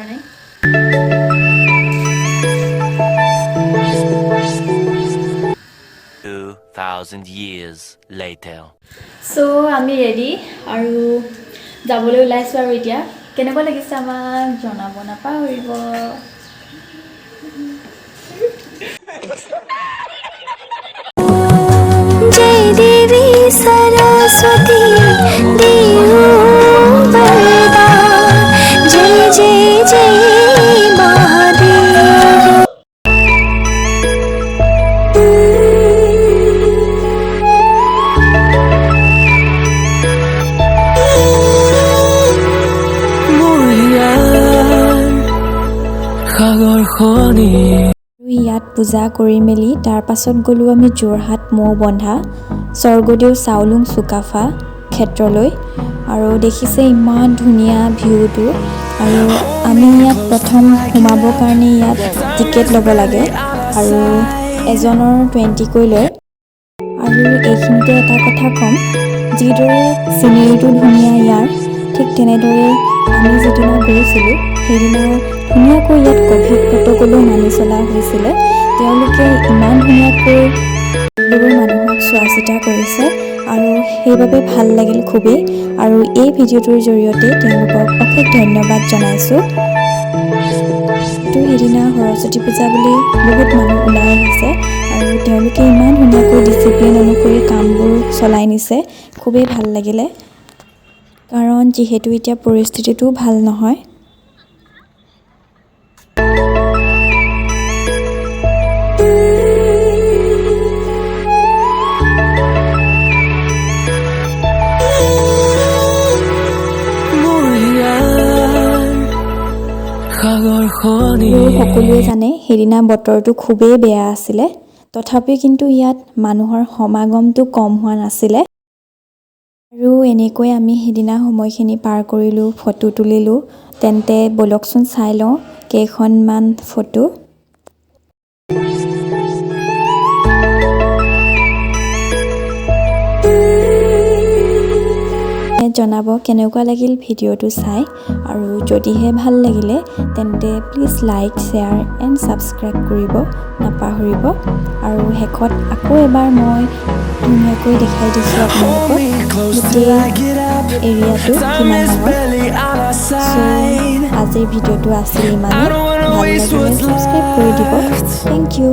পৰা নাই 2,000 years later. So আমি ৰেডি আৰু যাবলৈ ওলাইছো আৰু এতিয়া কেনেকুৱা লাগিছে আমাক জনাব নাপাহৰিব जय देवी सरस्वती देहु वरदान जय जय जय महादेव ইয়াত পূজা কৰি মেলি তাৰ পাছত গ'লো আমি যোৰহাট মৌবন্ধা স্বৰ্গদেউ চাউলুং সুকাফা ক্ষেত্ৰলৈ আৰু দেখিছে ইমান ধুনীয়া ভিউটো আৰু আমি ইয়াত প্ৰথম সোমাবৰ কাৰণে ইয়াত টিকেট ল'ব লাগে আৰু এজনৰ 20 কৈ লয় আৰু এইখিনিতে এটা কথা ক'ম যিদৰে চিনেৰীটো ধুনীয়া ইয়াৰ ঠিক তেনেদৰে আমি যিদিনা গৈছিলোঁ সেইদিনা ধুনীয়াকৈ ইয়াত ক'ভিড প্ৰট'কলো মানি চলা হৈছিলে তেওঁলোকে ইমান ধুনীয়াকৈ সকলো মানুহক চোৱা চিতা কৰিছে আৰু সেইবাবে ভাল লাগিল খুবেই আৰু এই ভিডিঅ'টোৰ জৰিয়তে তেওঁলোকক অশেষ ধন্যবাদ জনাইছোঁ সেইদিনা সৰস্বতী পূজা বুলি বহুত মানুহ ওলাই আহিছে আৰু তেওঁলোকে ইমান ধুনীয়াকৈ ডিচিপ্লিন অনুসৰি কামবোৰ চলাই নিছে খুবেই ভাল লাগিলে কাৰণ যিহেতু এতিয়া পৰিস্থিতিটো ভাল নহয় সকলোৱে জানে সেইদিনা বতৰটো খুবেই বেয়া আছিলে তথাপি কিন্তু ইয়াত মানুহৰ সমাগমটো কম হোৱা নাছিলে আৰু এনেকৈ আমি সেইদিনা সময়খিনি পাৰ কৰিলোঁ ফটো তুলিলোঁ তেন্তে বলকচোন চাই লওঁ কেইখনমান ফটো জনাব কেনেকুৱা লাগিল ভিডিঅ'টো চাই আৰু যদিহে ভাল লাগিলে তেন্তে please like share and subscribe কৰিব নাপাহৰিব আৰু শেষত আকৌ এবাৰ মই ধুনীয়াকৈ দেখাই দিছোঁ আপোনালোকক গোটেই এৰিয়াটো কিমান ডাঙৰ আজিৰ ভিডিঅ'টো আছিল ইমানে ভাল লাগিলে ছাবস্ক্ৰাইব কৰি দিব থেংক ইউ